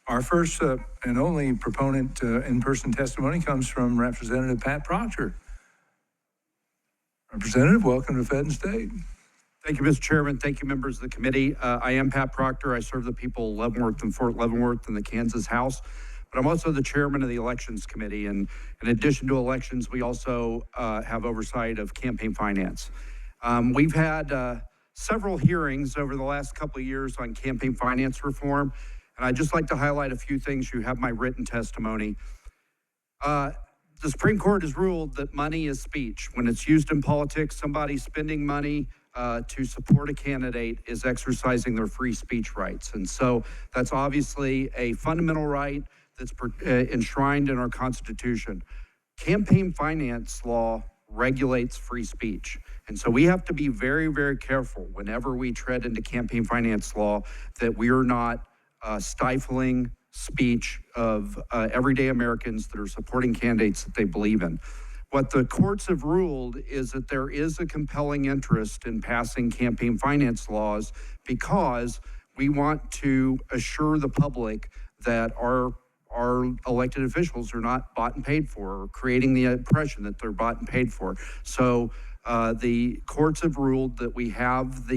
Our first and only proponent in-person testimony comes from Representative Pat Proctor. Representative, welcome to Fed and State. Thank you, Mr. Chairman. Thank you, members of the committee. I am Pat Proctor. I serve the people of Leavenworth and Fort Leavenworth in the Kansas House, but I'm also the chairman of the Elections Committee. And in addition to elections, we also have oversight of campaign finance. We've had several hearings over the last couple of years on campaign finance reform, and I'd just like to highlight a few things. You have my written testimony. The Supreme Court has ruled that money is speech. When it's used in politics, somebody spending money to support a candidate is exercising their free speech rights. And so that's obviously a fundamental right that's enshrined in our Constitution. Campaign finance law regulates free speech. And so we have to be very, very careful whenever we tread into campaign finance law that we are not stifling speech of everyday Americans that are supporting candidates that they believe in. What the courts have ruled is that there is a compelling interest in passing campaign finance laws because we want to assure the public that our elected officials are not bought and paid for, or creating the impression that they're bought and paid for. So the courts have ruled that we have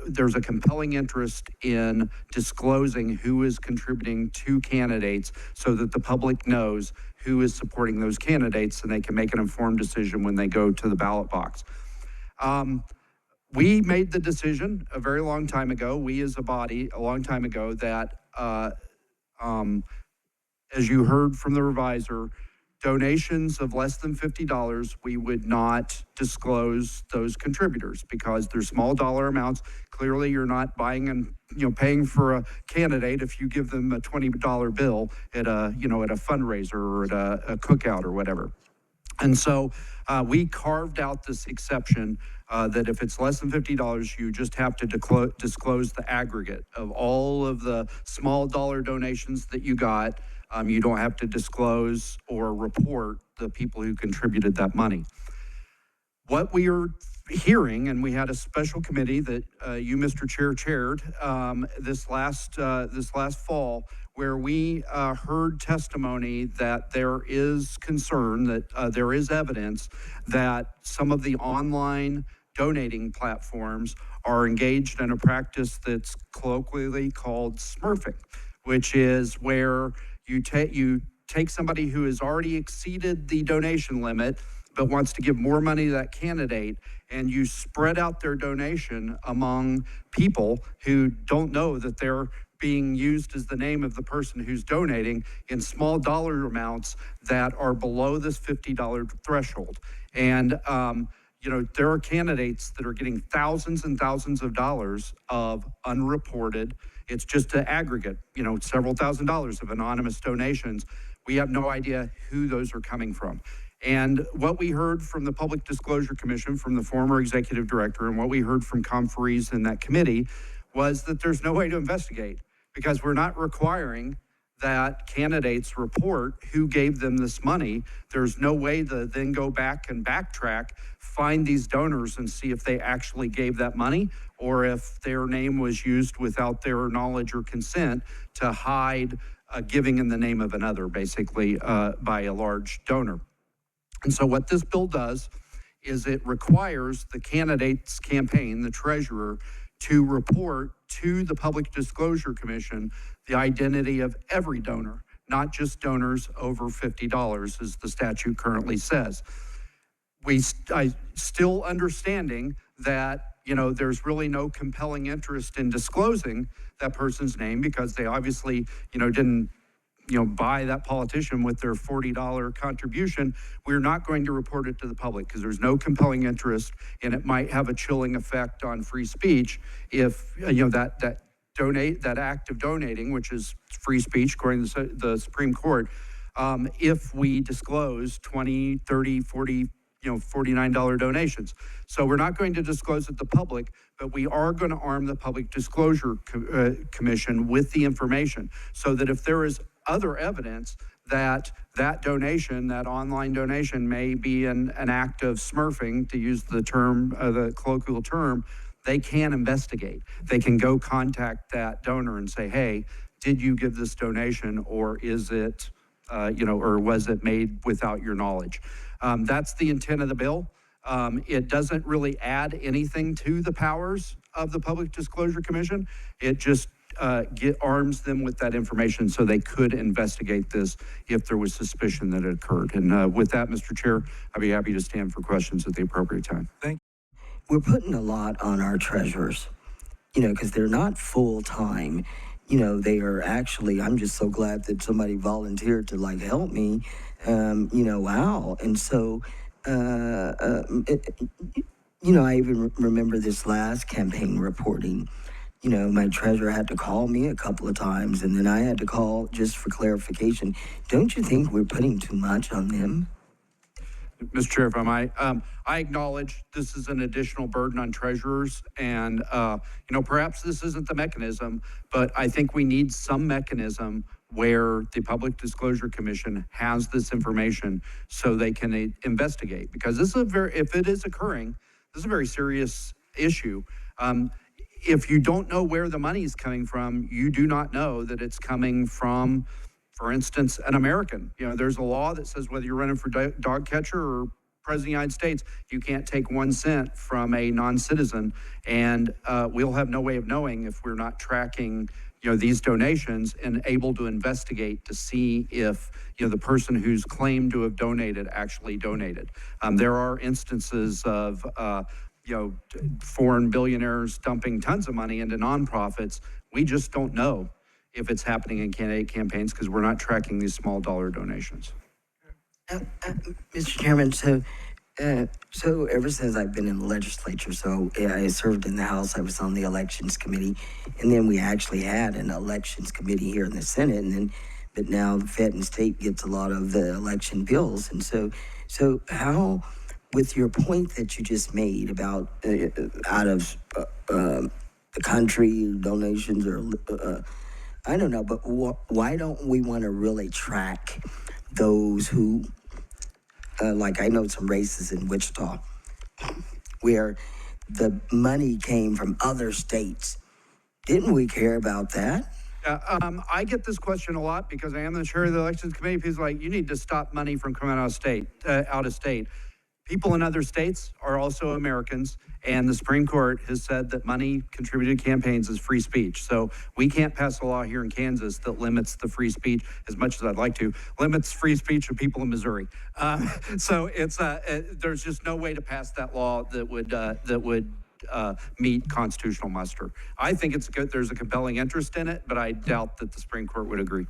there's a compelling interest in disclosing who is contributing to candidates so that the public knows who is supporting those candidates and they can make an informed decision when they go to the ballot box. We made the decision a very long time ago, we as a body, a long time ago, that as you heard from the revisor, donations of less than $50, we would not disclose those contributors because they're small dollar amounts. Clearly, you're not buying and paying for a candidate if you give them a $20 bill at a at a fundraiser or at a cookout or whatever. And so we carved out this exception that if it's less than $50, you just have to disclose the aggregate of all of the small dollar donations that you got. You don't have to disclose or report the people who contributed that money. What we are hearing, and we had a special committee that you, Mr. Chair, chaired this last fall, where we heard testimony that there is concern, that there is evidence that some of the online donating platforms are engaged in a practice that's colloquially called smurfing, which is where you take somebody who has already exceeded the donation limit but wants to give more money to that candidate, and you spread out their donation among people who don't know that they're being used as the name of the person who's donating in small dollar amounts that are below this $50 threshold. And there are candidates that are getting thousands and thousands of dollars of unreported. It's just an aggregate, several $1,000s of anonymous donations. We have no idea who those are coming from. And what we heard from the Public Disclosure Commission, from the former executive director, and what we heard from conferees in that committee was that there's no way to investigate because we're not requiring that candidates report who gave them this money. There's no way to then go back and backtrack, find these donors and see if they actually gave that money or if their name was used without their knowledge or consent to hide giving in the name of another, basically by a large donor. And so what this bill does is it requires the candidate's campaign, the treasurer, to report to the Public Disclosure Commission the identity of every donor, not just donors over $50, as the statute currently says. I still understanding that there's really no compelling interest in disclosing that person's name because they obviously didn't buy that politician with their $40 contribution. We're not going to report it to the public because there's no compelling interest, and it might have a chilling effect on free speech if that act of donating, which is free speech according to the Supreme Court, if we disclose 20, 30, 40, $49 donations. So we're not going to disclose it to the public, but we are going to arm the Public Disclosure Commission with the information so that if there is other evidence that donation, that online donation may be an act of smurfing, to use the term, the colloquial term, they can investigate. They can go contact that donor and say, hey, did you give this donation, or is it, or was it made without your knowledge? That's the intent of the bill. It doesn't really add anything to the powers of the Public Disclosure Commission. It just arms them with that information so they could investigate this if there was suspicion that it occurred. And with that, Mr. Chair, I'd be happy to stand for questions at the appropriate time. Thank We're putting a lot on our treasurers, because they're not full-time. They are actually, I'm just so glad that somebody volunteered to help me, wow. And so, I even remember this last campaign reporting. My treasurer had to call me a couple of times, and then I had to call just for clarification. Don't you think we're putting too much on them? Mr. Chair, if I might, I acknowledge this is an additional burden on treasurers, and perhaps this isn't the mechanism, but I think we need some mechanism where the Public Disclosure Commission has this information so they can investigate, because this is if it is occurring, this is a very serious issue. If you don't know where the money is coming from, you do not know that it's coming from, for instance, an American. There's a law that says whether you're running for dog catcher or President of the United States, you can't take 1 cent from a non-citizen. And we'll have no way of knowing if we're not tracking, these donations and able to investigate to see if, the person who's claimed to have donated actually donated. There are instances of, foreign billionaires dumping tons of money into nonprofits. We just don't know if it's happening in candidate campaigns because we're not tracking these small dollar donations. Mr. Chairman, so ever since I've been in the legislature, so I served in the House, I was on the Elections Committee, and then we actually had an Elections Committee here in the Senate, but now the Fed and state gets a lot of the election bills, and so how, with your point that you just made about out of the country donations, or I don't know, but why don't we want to really track those who, I know some races in Wichita where the money came from other states. Didn't we care about that? I get this question a lot because I am the chair of the Elections Committee. People are like, you need to stop money from coming out of state. People in other states are also Americans, and the Supreme Court has said that money contributed to campaigns is free speech. So we can't pass a law here in Kansas that limits the free speech, as much as I'd like to, limits free speech of people in Missouri. So it's there's just no way to pass that law that would meet constitutional muster. I think it's good. There's a compelling interest in it, but I doubt that the Supreme Court would agree.